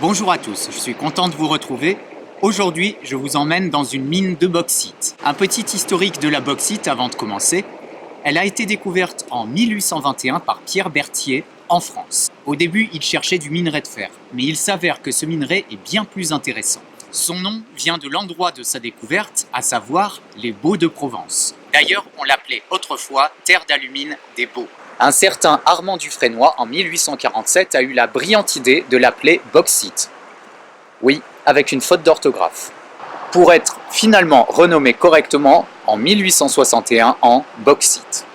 Bonjour à tous, je suis content de vous retrouver. Aujourd'hui, je vous emmène dans une mine de bauxite. Un petit historique de la bauxite avant de commencer. Elle a été découverte en 1821 par Pierre Berthier en France. Au début, il cherchait du minerai de fer, mais il s'avère que ce minerai est bien plus intéressant. Son nom vient de l'endroit de sa découverte, à savoir les Baux de Provence. D'ailleurs, on l'appelait autrefois terre d'alumine des Baux. Un certain Armand Dufresnoy, en 1847, a eu la brillante idée de l'appeler bauxite. Oui, avec une faute d'orthographe. Pour être finalement renommé correctement en 1861 en bauxite.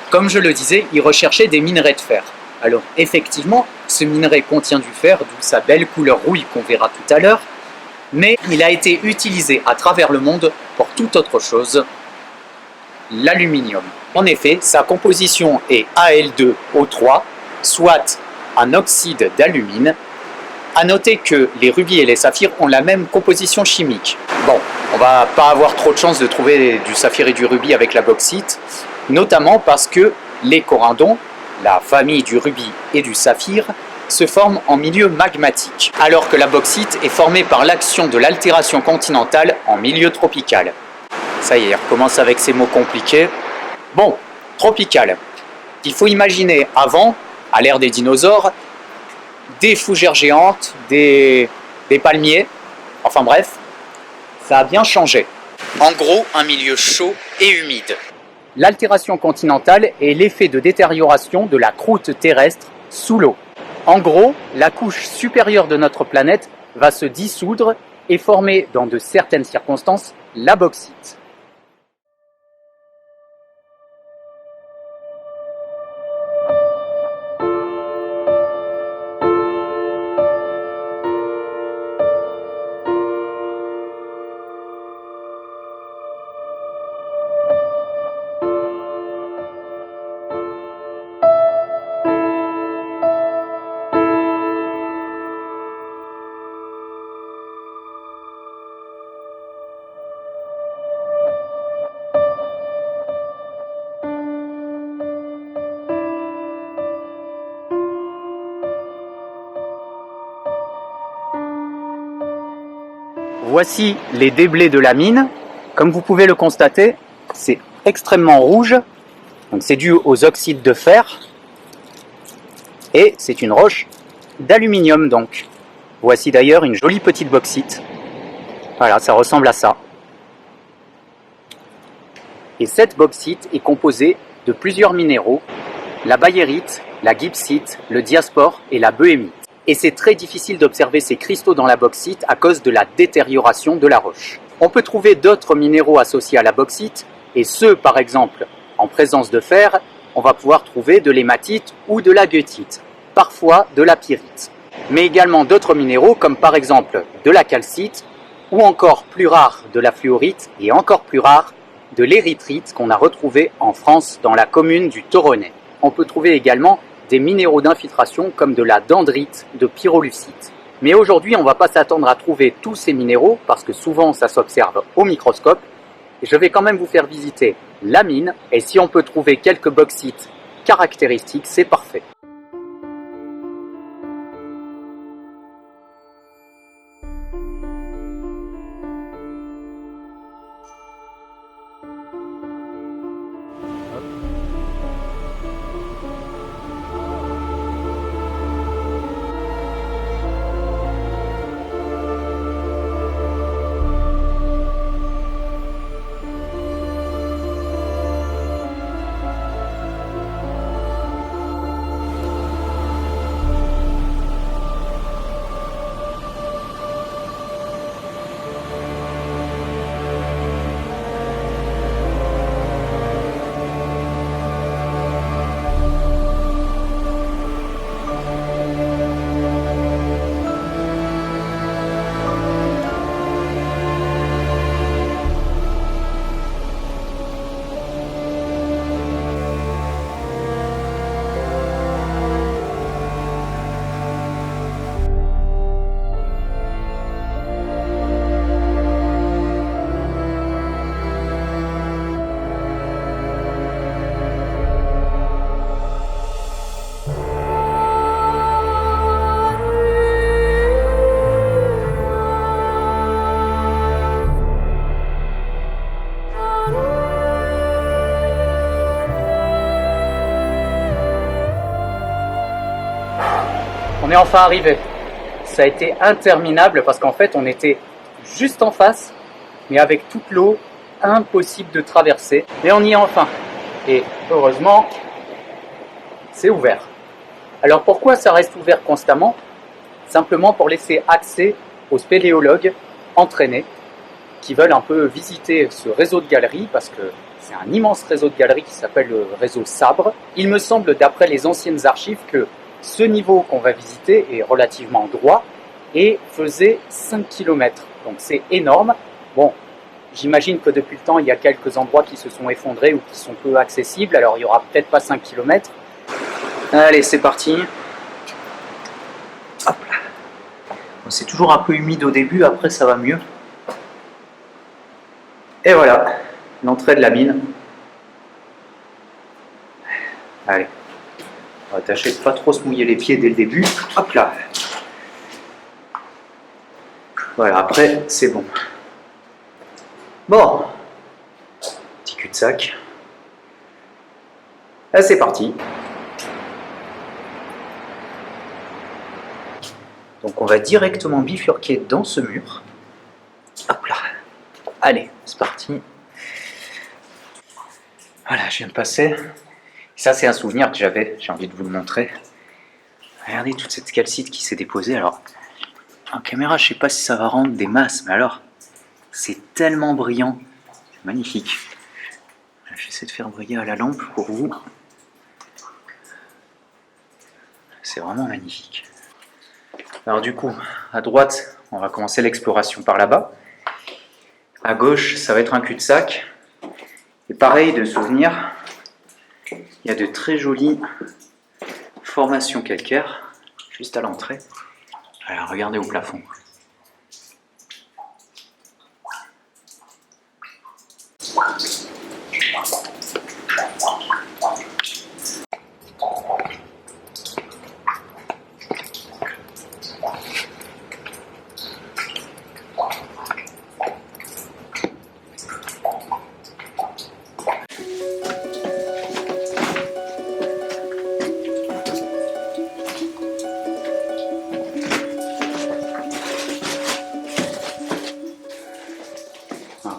Comme je le disais, il recherchait des minerais de fer. Alors effectivement, ce minerai contient du fer, d'où sa belle couleur rouille qu'on verra tout à l'heure, mais il a été utilisé à travers le monde pour toute autre chose, l'aluminium. En effet, sa composition est Al2O3, soit un oxyde d'alumine. A noter que les rubis et les saphirs ont la même composition chimique. Bon, on va pas avoir trop de chance de trouver du saphir et du rubis avec la bauxite, notamment parce que les corindons, la famille du rubis et du saphir, se forment en milieu magmatique, alors que la bauxite est formée par l'action de l'altération continentale en milieu tropical. Ça y est, on recommence avec ces mots compliqués. Bon, tropical. Il faut imaginer avant, à l'ère des dinosaures, des fougères géantes, des palmiers, enfin bref, ça a bien changé. En gros, un milieu chaud et humide. L'altération continentale est l'effet de détérioration de la croûte terrestre sous l'eau. En gros, la couche supérieure de notre planète va se dissoudre et former, dans de certaines circonstances, la bauxite. Voici les déblais de la mine. Comme vous pouvez le constater, c'est extrêmement rouge. Donc c'est dû aux oxydes de fer. Et c'est une roche d'aluminium donc. Voici d'ailleurs une jolie petite bauxite. Voilà, ça ressemble à ça. Et cette bauxite est composée de plusieurs minéraux, la bayérite, la gibbsite, le diaspore et la bœhémite. Et c'est très difficile d'observer ces cristaux dans la bauxite à cause de la détérioration de la roche. On peut trouver d'autres minéraux associés à la bauxite, et ceux par exemple en présence de fer, on va pouvoir trouver de l'hématite ou de la goethite, parfois de la pyrite. Mais également d'autres minéraux comme par exemple de la calcite, ou encore plus rare de la fluorite, et encore plus rare de l'érythrite qu'on a retrouvé en France dans la commune du Toronnet. On peut trouver également des minéraux d'infiltration comme de la dendrite, de pyrolusite. Mais aujourd'hui, on ne va pas s'attendre à trouver tous ces minéraux parce que souvent ça s'observe au microscope. Et je vais quand même vous faire visiter la mine et si on peut trouver quelques bauxites caractéristiques, c'est parfait. On est enfin arrivé. Ça a été interminable parce qu'en fait on était juste en face, mais avec toute l'eau, impossible de traverser. Mais on y est enfin. Et heureusement, c'est ouvert. Alors pourquoi ça reste ouvert constamment? Simplement pour laisser accès aux spéléologues entraînés qui veulent un peu visiter ce réseau de galeries, parce que c'est un immense réseau de galeries qui s'appelle le réseau Sabre. Il me semble, d'après les anciennes archives, que ce niveau qu'on va visiter est relativement droit et faisait 5 km. Donc c'est énorme. Bon, j'imagine que depuis le temps, il y a quelques endroits qui se sont effondrés ou qui sont peu accessibles, alors il n'y aura peut-être pas 5 km. Allez, c'est parti. Hop là. C'est toujours un peu humide au début, après ça va mieux. Et voilà, l'entrée de la mine. Allez, on va tâcher de pas trop se mouiller les pieds dès le début. Hop là. Voilà, après c'est bon. Bon, petit cul-de-sac. Là c'est parti. Donc on va directement bifurquer dans ce mur. Hop là. Allez, c'est parti. Voilà, je viens de passer. Ça, c'est un souvenir que j'avais, j'ai envie de vous le montrer. Regardez toute cette calcite qui s'est déposée. Alors, en caméra, je ne sais pas si ça va rendre des masses, mais alors, c'est tellement brillant. C'est magnifique. J'essaie de faire briller à la lampe pour vous. C'est vraiment magnifique. Alors du coup, à droite, on va commencer l'exploration par là-bas. À gauche, ça va être un cul-de-sac. Et pareil, de souvenir, il y a de très jolies formations calcaires juste à l'entrée. Alors regardez au plafond.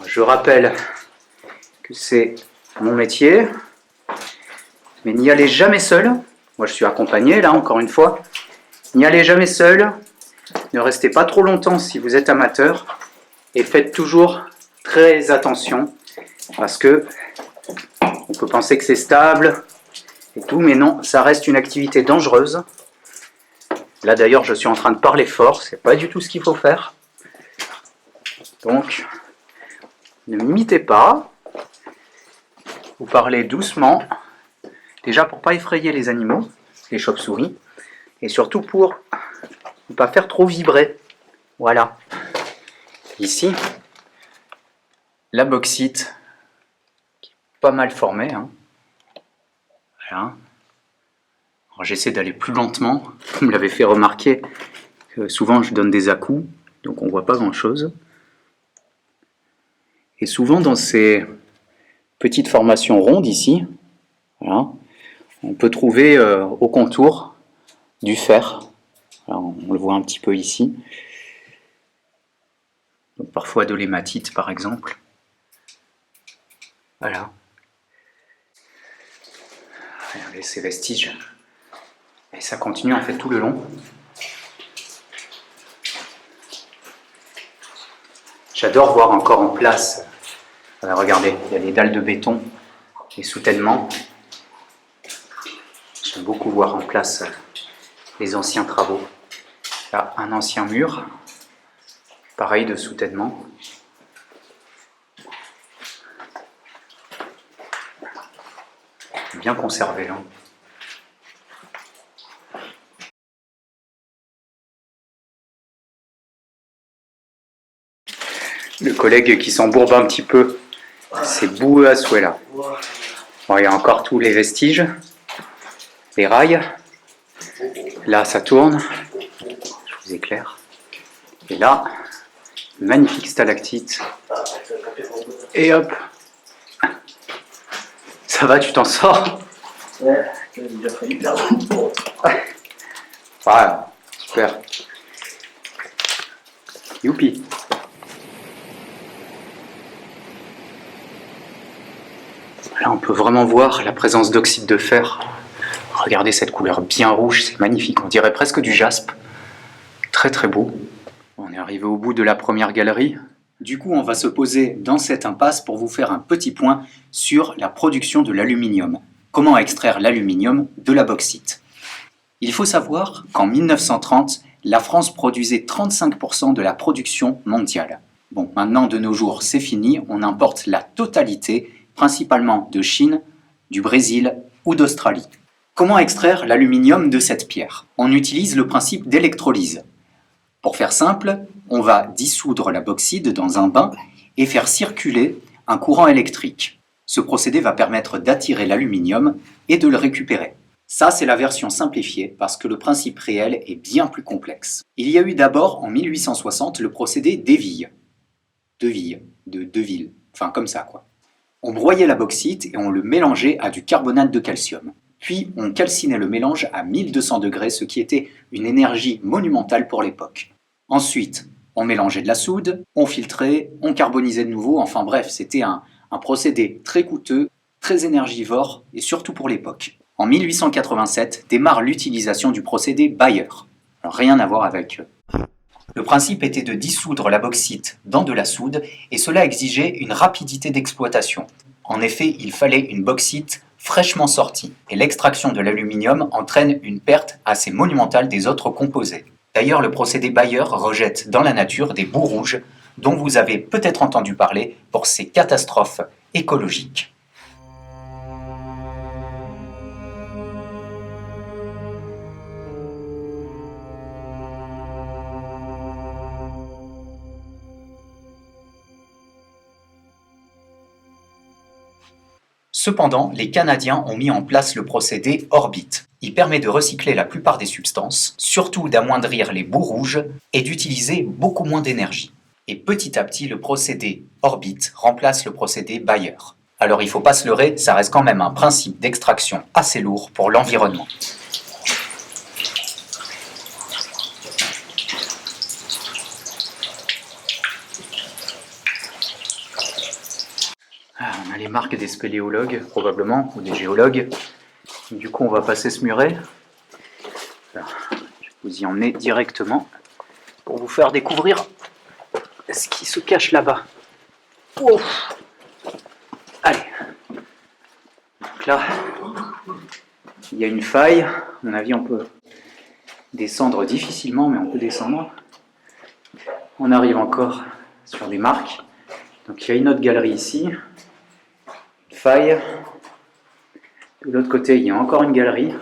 Je rappelle que c'est mon métier, mais n'y allez jamais seul. Moi je suis accompagné là encore une fois. N'y allez jamais seul, ne restez pas trop longtemps si vous êtes amateur et faites toujours très attention parce que on peut penser que c'est stable et tout, mais non, ça reste une activité dangereuse. Là d'ailleurs je suis en train de parler fort, c'est pas du tout ce qu'il faut faire. Donc ne m'imitez pas, vous parlez doucement, déjà pour ne pas effrayer les animaux, les chauves-souris, et surtout pour ne pas faire trop vibrer. Voilà. Ici, la bauxite, qui est pas mal formée. Hein. Voilà. J'essaie d'aller plus lentement, vous me l'avez fait remarquer, que souvent je donne des à-coups, donc on ne voit pas grand-chose. Et souvent dans ces petites formations rondes ici, voilà, on peut trouver au contour du fer. Alors, on le voit un petit peu ici. Donc, parfois de l'hématite par exemple. Voilà. Regardez ces vestiges. Et ça continue en fait tout le long. J'adore voir encore en place. Regardez, il y a les dalles de béton, les soutènements. J'aime beaucoup voir en place les anciens travaux. Là, un ancien mur, pareil de soutènement. Bien conservé là. Le collègue qui s'embourbe un petit peu, c'est boueux à souhait là. Bon, il y a encore tous les vestiges, les rails. Là, ça tourne. Je vous éclaire. Et là, magnifique stalactite. Et hop. Ça va, tu t'en sors? Ouais, j'ai déjà failli perdre. Voilà. Super. Youpi. Là, on peut vraiment voir la présence d'oxyde de fer. Regardez cette couleur bien rouge, c'est magnifique. On dirait presque du jaspe. Très très beau. On est arrivé au bout de la première galerie. Du coup, on va se poser dans cette impasse pour vous faire un petit point sur la production de l'aluminium. Comment extraire l'aluminium de la bauxite. Il faut savoir qu'en 1930, la France produisait 35% de la production mondiale. Bon, maintenant de nos jours, c'est fini, on importe la totalité, principalement de Chine, du Brésil ou d'Australie. Comment extraire l'aluminium de cette pierre? On utilise le principe d'électrolyse. Pour faire simple, on va dissoudre la bauxite dans un bain et faire circuler un courant électrique. Ce procédé va permettre d'attirer l'aluminium et de le récupérer. Ça, c'est la version simplifiée parce que le principe réel est bien plus complexe. Il y a eu d'abord en 1860 le procédé d'éville. Deville, enfin comme ça quoi. On broyait la bauxite et on le mélangeait à du carbonate de calcium. Puis on calcinait le mélange à 1200 degrés, ce qui était une énergie monumentale pour l'époque. Ensuite, on mélangeait de la soude, on filtrait, on carbonisait de nouveau, enfin bref, c'était un procédé très coûteux, très énergivore et surtout pour l'époque. En 1887 démarre l'utilisation du procédé Bayer. Alors, rien à voir avec eux. Le principe était de dissoudre la bauxite dans de la soude et cela exigeait une rapidité d'exploitation. En effet, il fallait une bauxite fraîchement sortie et l'extraction de l'aluminium entraîne une perte assez monumentale des autres composés. D'ailleurs, le procédé Bayer rejette dans la nature des boues rouges dont vous avez peut-être entendu parler pour ces catastrophes écologiques. Cependant, les Canadiens ont mis en place le procédé Orbit. Il permet de recycler la plupart des substances, surtout d'amoindrir les boues rouges et d'utiliser beaucoup moins d'énergie. Et petit à petit, le procédé Orbit remplace le procédé Bayer. Alors il ne faut pas se leurrer, ça reste quand même un principe d'extraction assez lourd pour l'environnement. On a les marques des spéléologues, probablement, ou des géologues. Du coup, on va passer ce muret. Alors, je vais vous y emmener directement pour vous faire découvrir ce qui se cache là-bas. Oh. Allez. Donc là, il y a une faille. À mon avis, on peut descendre difficilement, mais on peut descendre. On arrive encore sur des marques. Donc il y a une autre galerie ici. Faille. De l'autre côté, il y a encore une galerie.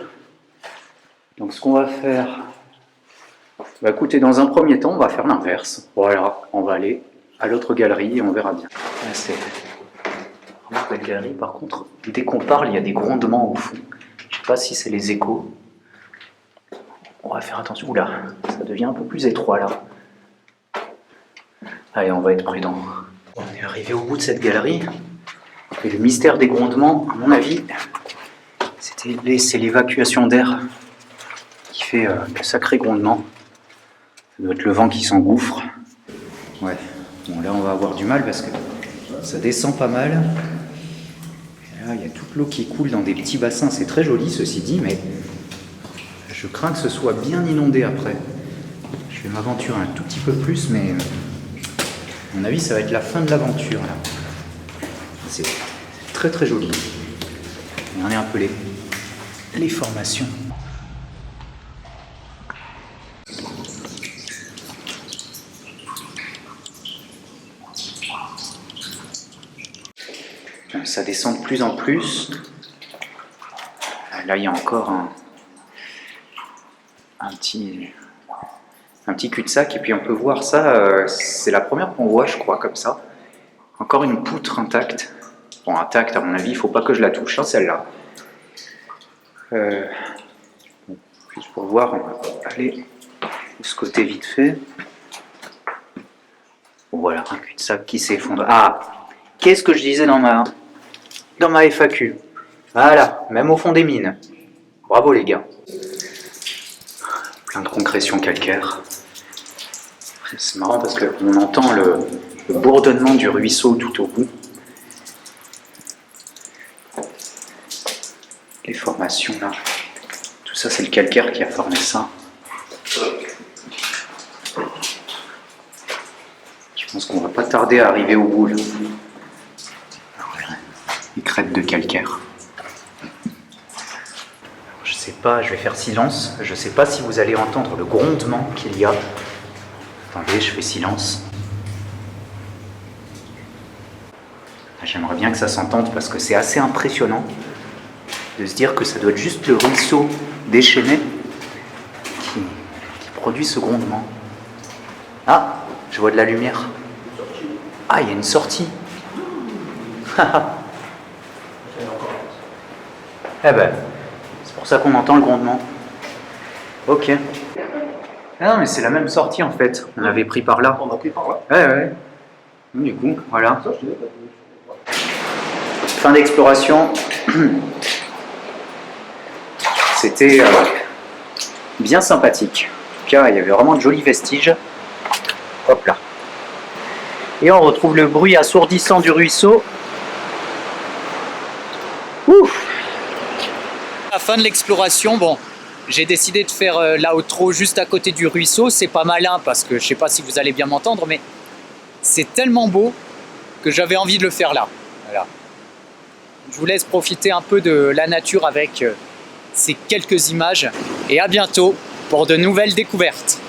Donc ce qu'on va faire, écoutez, dans un premier temps, on va faire l'inverse. Voilà, on va aller à l'autre galerie et on verra bien. Là, c'est vraiment belle galerie. Par contre, dès qu'on parle, il y a des grondements au fond. Je ne sais pas si c'est les échos. On va faire attention. Oula, ça devient un peu plus étroit là. Allez, on va être prudent. On est arrivé au bout de cette galerie. Et le mystère des grondements, à mon avis, c'est l'évacuation d'air qui fait le sacré grondement. Ça doit être le vent qui s'engouffre. Ouais, bon là on va avoir du mal parce que ça descend pas mal. Et là il y a toute l'eau qui coule dans des petits bassins, c'est très joli ceci dit, mais je crains que ce soit bien inondé après. Je vais m'aventurer un tout petit peu plus, mais à mon avis ça va être la fin de l'aventure là. C'est très très joli. Regardez un peu les formations. Ça descend de plus en plus. Là il y a encore un petit cul-de-sac et puis on peut voir ça, c'est la première qu'on voit je crois comme ça. Encore une poutre intacte. Bon, intacte, à mon avis, il ne faut pas que je la touche, hein, celle-là. Juste pour voir, on va aller de ce côté vite fait. Voilà, un cul-de-sac qui s'effondre. Ah, qu'est-ce que je disais dans ma FAQ? Voilà, même au fond des mines. Bravo les gars. Plein de concrétions calcaires. C'est marrant parce qu'on entend le bourdonnement du ruisseau tout au bout. Les formations là. Tout ça, c'est le calcaire qui a formé ça. Je pense qu'on va pas tarder à arriver au bout là. Les crêtes de calcaire. Je sais pas, je vais faire silence. Je sais pas si vous allez entendre le grondement qu'il y a. Attendez, je fais silence. J'aimerais bien que ça s'entende parce que c'est assez impressionnant de se dire que ça doit être juste le ruisseau déchaîné qui produit ce grondement. Ah, je vois de la lumière. Ah, il y a une sortie. Eh ben, c'est pour ça qu'on entend le grondement. Ok. Ah non, mais c'est la même sortie en fait. On avait pris par là. On a pris par là. Ouais. Du coup, voilà. Fin d'exploration. C'était bien sympathique. En tout cas, il y avait vraiment de jolis vestiges. Hop là. Et on retrouve le bruit assourdissant du ruisseau. Ouf! À la fin de l'exploration, bon, j'ai décidé de faire l'outro juste à côté du ruisseau. C'est pas malin parce que je sais pas si vous allez bien m'entendre, mais c'est tellement beau que j'avais envie de le faire là. Voilà. Je vous laisse profiter un peu de la nature avec ces quelques images et à bientôt pour de nouvelles découvertes.